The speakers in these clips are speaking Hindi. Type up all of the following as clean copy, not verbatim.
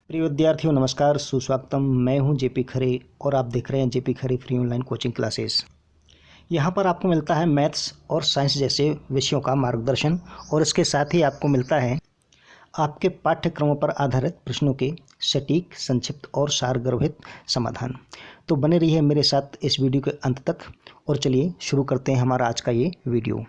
प्रिय विद्यार्थियों नमस्कार, सुस्वागतम। मैं हूं जेपी खरे और आप देख रहे हैं जेपी खरे फ्री ऑनलाइन कोचिंग क्लासेस। यहां पर आपको मिलता है मैथ्स और साइंस जैसे विषयों का मार्गदर्शन और इसके साथ ही आपको मिलता है आपके पाठ्यक्रमों पर आधारित प्रश्नों के सटीक, संक्षिप्त और सारगर्भित समाधान। तो बने रहिए मेरे साथ इस वीडियो के अंत तक और चलिए शुरू करते हैं हमारा आज का ये वीडियो।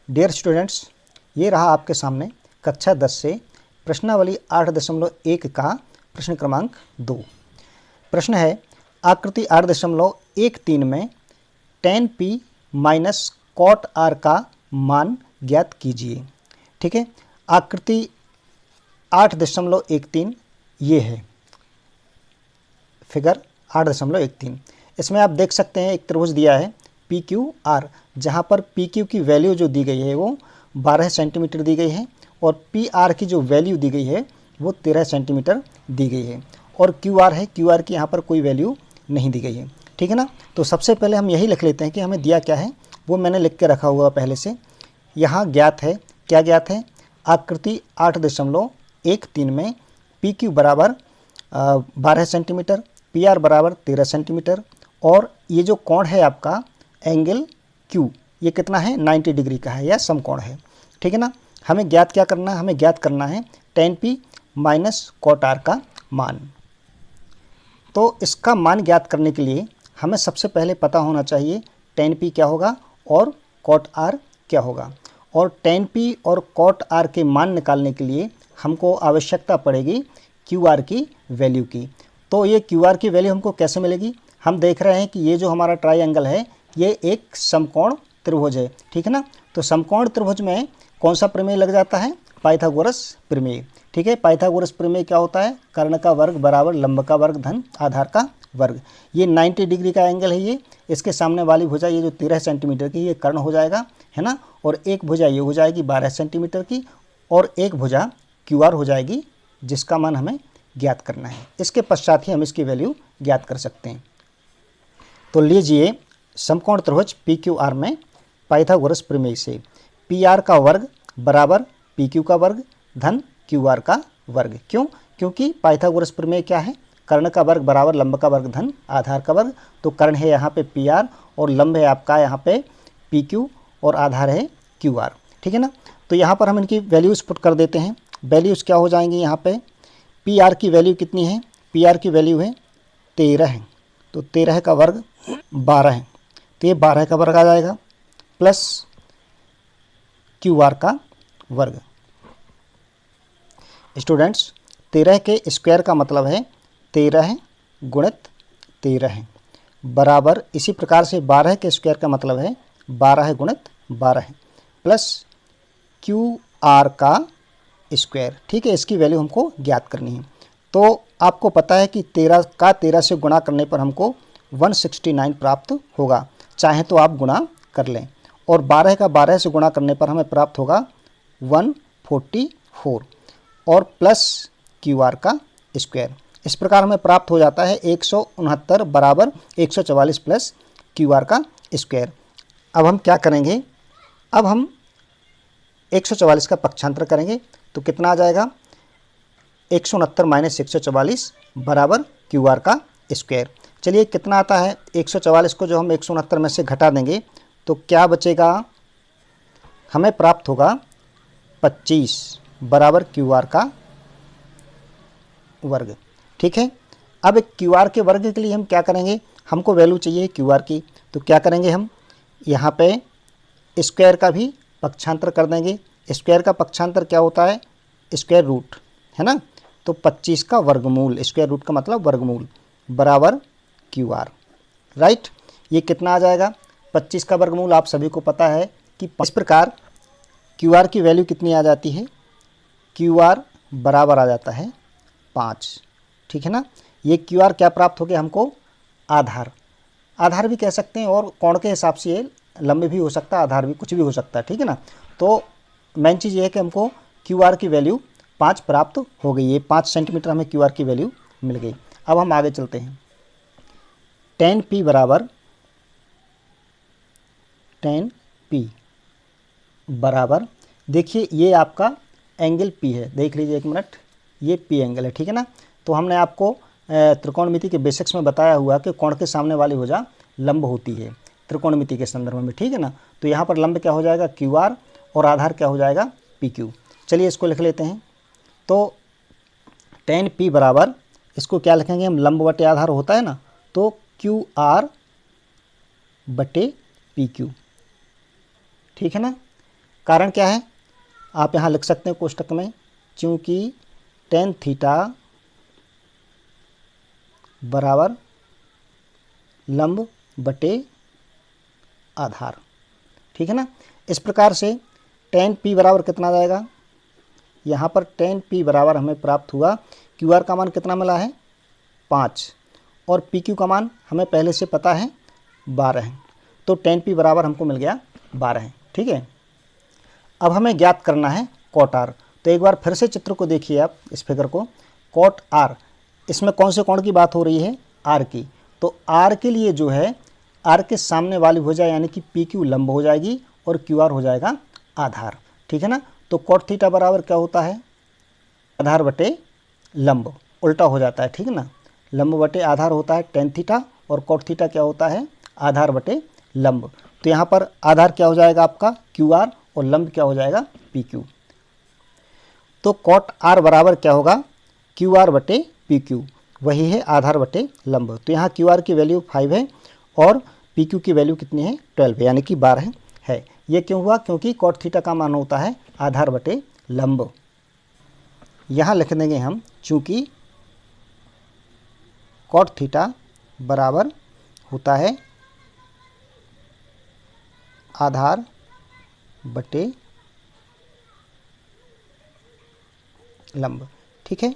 डियर स्टूडेंट्स, ये रहा आपके सामने कक्षा 10 से प्रश्नावली 8.1 का प्रश्न क्रमांक 2। प्रश्न है आकृति 8.13 में tan p minus cot r का मान ज्ञात कीजिए। ठीक है, आकृति 8.13 ये है फिगर 8.13। इसमें आप देख सकते हैं एक त्रिभुज दिया है PQR, जहाँ पर PQ की वैल्यू जो दी गई है वो 12 सेंटीमीटर दी गई है और PR की जो वैल्यू दी गई है वो 13 सेंटीमीटर दी गई है और QR है, QR की यहाँ पर कोई वैल्यू नहीं दी गई है। ठीक है ना। तो सबसे पहले हम यही लिख लेते हैं कि हमें दिया क्या है, वो मैंने लिख के रखा हुआ पहले से। यहाँ ज्ञात है, क्या ज्ञात है, आकृति 8.13 में PQ बराबर 12 सेंटीमीटर, PR बराबर 13 सेंटीमीटर और ये जो कोण है आपका एंगल Q, ये कितना है, 90 डिग्री का है या समकोण है। ठीक है ना। हमें ज्ञात क्या करना है, हमें ज्ञात करना है tan P minus cot R का मान। तो इसका मान ज्ञात करने के लिए हमें सबसे पहले पता होना चाहिए tan P क्या होगा और cot R क्या होगा। और tan P और cot R के मान निकालने के लिए हमको आवश्यकता पड़ेगी QR की वैल्यू की। तो ये QR की वैल्यू हमको कैसे मिलेगी, हम देख रहे हैं कि ये जो हमारा ट्राइंगल है ये एक समकोण त्रिभुज है। ठीक है ना। तो समकोण त्रिभुज में कौन सा प्रमेय लग जाता है, पाइथागोरस प्रमेय। ठीक है, पाइथागोरस प्रमेय क्या होता है, कर्ण का वर्ग बराबर लंब का वर्ग धन आधार का वर्ग। ये 90 डिग्री का एंगल है ये, इसके सामने वाली भुजा ये जो 13 सेंटीमीटर की ये कर्ण हो जाएगा, है ना। और एक भुजा ये हो जाएगी 12 सेंटीमीटर की और एक भुजा QR हो जाएगी, जिसका मान हमें ज्ञात करना है। इसके पश्चात ही हम इसकी वैल्यू ज्ञात कर सकते हैं। तो लीजिए समकोण त्रिभुज PQR में पाइथागोरस प्रमेय से PR का वर्ग बराबर PQ का वर्ग धन QR का वर्ग। क्यों, क्योंकि पाइथागोरस प्रमेय क्या है, कर्ण का वर्ग बराबर लंब का वर्ग धन आधार का वर्ग। तो कर्ण है यहाँ पे PR और लंब है आपका यहाँ पे PQ और आधार है QR। ठीक है ना। तो यहाँ पर हम इनकी वैल्यूज़ पुट कर देते हैं। वैल्यूज़ क्या हो जाएंगी, यहाँ पे PR की वैल्यू कितनी है, PR की वैल्यू है 13 है, तो 13 का वर्ग 12 है, तो ये 12 का वर्ग आ जाएगा प्लस QR का वर्ग। स्टूडेंट्स, 13 के स्क्वायर का मतलब है 13 गुणित 13 बराबर, इसी प्रकार से 12 के स्क्वायर का मतलब है 12 गुणित 12 प्लस QR का स्क्वायर। ठीक है, इसकी वैल्यू हमको ज्ञात करनी है। तो आपको पता है कि 13 का 13 से गुणा करने पर हमको 169 प्राप्त होगा, चाहे तो आप गुणा कर लें। और 12 का 12 से गुणा करने पर हमें प्राप्त होगा 144 और प्लस QR का स्क्वायर। इस प्रकार हमें प्राप्त हो जाता है 169 बराबर 144 प्लस QR का स्क्वायर। अब हम क्या करेंगे, अब हम 144 का पक्षांतर करेंगे तो कितना आ जाएगा, 169 माइनस 144 बराबर QR का स्क्वायर। चलिए कितना आता है, 144 को जो हम 169 में से घटा देंगे तो क्या बचेगा, हमें प्राप्त होगा 25 बराबर QR का वर्ग। ठीक है। अब QR के वर्ग के लिए हम क्या करेंगे, हमको वैल्यू चाहिए QR की, तो क्या करेंगे, हम यहाँ पे स्क्वायर का भी पक्षांतर कर देंगे। स्क्वायर का पक्षांतर क्या होता है, स्क्वायर रूट, है ना। तो 25 का वर्गमूल, स्क्वायर रूट का मतलब वर्गमूल बराबर QR। राइट, ये कितना आ जाएगा, 25 का वर्गमूल आप सभी को पता है कि इस प्रकार QR की वैल्यू कितनी आ जाती है, QR बराबर आ जाता है 5। ठीक है ना। ये QR क्या प्राप्त हो गया हमको, आधार, आधार भी कह सकते हैं और कोण के हिसाब से ये लंब भी हो सकता है, आधार भी, कुछ भी हो सकता है। ठीक है ना। तो मेन चीज़ ये है कि हमको QR की वैल्यू 5 प्राप्त हो गई है, 5 सेंटीमीटर हमें QR की वैल्यू मिल गई। अब हम आगे चलते हैं। tan p बराबर देखिए ये आपका एंगल P है, देख लीजिए एक मिनट, ये P एंगल है, ठीक है ना। तो हमने आपको त्रिकोणमिति के बेसिक्स में बताया हुआ कि कोण के सामने वाली भुजा लंब होती है त्रिकोणमिति के संदर्भ में, ठीक है ना। तो यहाँ पर लंब क्या हो जाएगा QR और आधार क्या हो जाएगा PQ। चलिए इसको लिख लेते हैं। तो tan P बराबर, इसको क्या लिखेंगे हम, लंब बटे आधार होता है ना, तो QR बटे PQ, ठीक है ना। कारण क्या है आप यहाँ लिख सकते हैं कोष्टक में, क्योंकि tan थीटा बराबर लंब बटे आधार, ठीक है ना। इस प्रकार से tan P बराबर कितना आ जाएगा, यहाँ पर tan P बराबर हमें प्राप्त हुआ, QR का मान कितना मिला है 5 और PQ का मान हमें पहले से पता है 12 है। तो tan P बराबर हमको मिल गया 12, ठीक है। अब हमें ज्ञात करना है cot R। तो एक बार फिर से चित्र को देखिए आप, इस फिगर को, cot R, इसमें कौन से कोण की बात हो रही है, R की। तो R के लिए जो है, R के सामने वाली भुजा यानी कि PQ लंब हो जाएगी और QR हो जाएगा आधार, ठीक है ना। तो cot थीटा बराबर क्या होता है, आधार बटे लंब, उल्टा हो जाता है, ठीक है ना। लंब बटे आधार होता है tan थीटा और cot थीटा क्या होता है, आधार बटे लंब। तो यहाँ पर आधार क्या हो जाएगा आपका QR और लंब क्या हो जाएगा PQ। तो cot R बराबर क्या होगा, QR बटे PQ, वही है आधार बटे लंब। तो यहाँ QR की वैल्यू 5 है और PQ की वैल्यू कितनी है 12 है, यानी कि 12 है। ये क्यों हुआ, क्योंकि cot थीटा का मान होता है आधार बटे लंब। यहाँ लिख देंगे हम, चूँकि cot थीटा बराबर होता है आधार बटे लंब, ठीक है।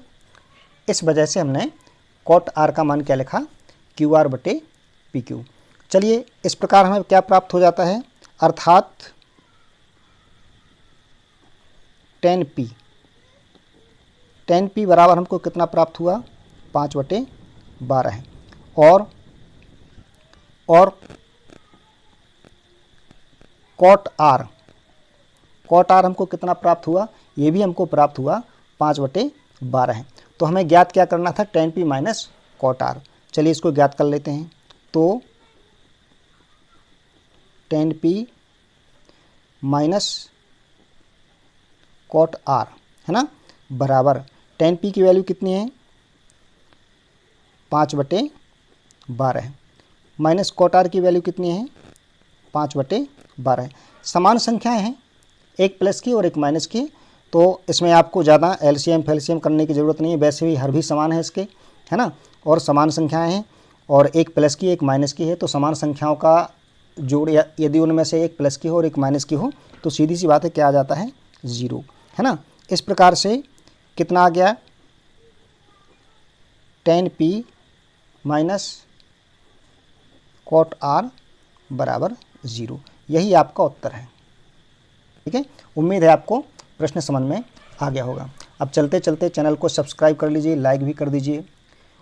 इस वजह से हमने cot R का मान क्या लिखा, QR बटे PQ। चलिए इस प्रकार हमें क्या प्राप्त हो जाता है, अर्थात tan P बराबर हमको कितना प्राप्त हुआ 5/12 है। और cot R हमको कितना प्राप्त हुआ, ये भी हमको प्राप्त हुआ 5/12 है। तो हमें ज्ञात क्या करना था, tan P minus cot R। चलिए इसको ज्ञात कर लेते हैं। तो tan P minus cot R है ना, बराबर tan P की वैल्यू कितनी है 5/12 है, माइनस cot R की वैल्यू कितनी है 5/12 है। समान संख्याएं हैं, एक प्लस की और एक माइनस की, तो इसमें आपको ज़्यादा एलसीएम फैल्सीएम करने की ज़रूरत नहीं है, वैसे भी हर भी समान है इसके, है ना। और समान संख्याएं हैं और एक प्लस की एक माइनस की है, तो समान संख्याओं का जोड़ यदि उनमें से एक प्लस की हो और एक माइनस की हो तो सीधी सी बात है क्या आ जाता है 0, है ना। इस प्रकार से कितना आ गया, tan P minus cot R बराबर 0। यही आपका उत्तर है, ठीक है। उम्मीद है आपको प्रश्न समझ में आ गया होगा। अब चलते चलते चैनल को सब्सक्राइब कर लीजिए, लाइक भी कर दीजिए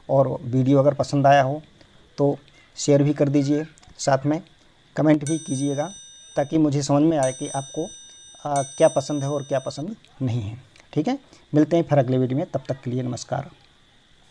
और वीडियो अगर पसंद आया हो तो शेयर भी कर दीजिए, साथ में कमेंट भी कीजिएगा, ताकि मुझे समझ में आए कि आपको क्या पसंद है और क्या पसंद नहीं है, ठीक है। मिलते हैं फिर अगले वीडियो में, तब तक के लिए नमस्कार।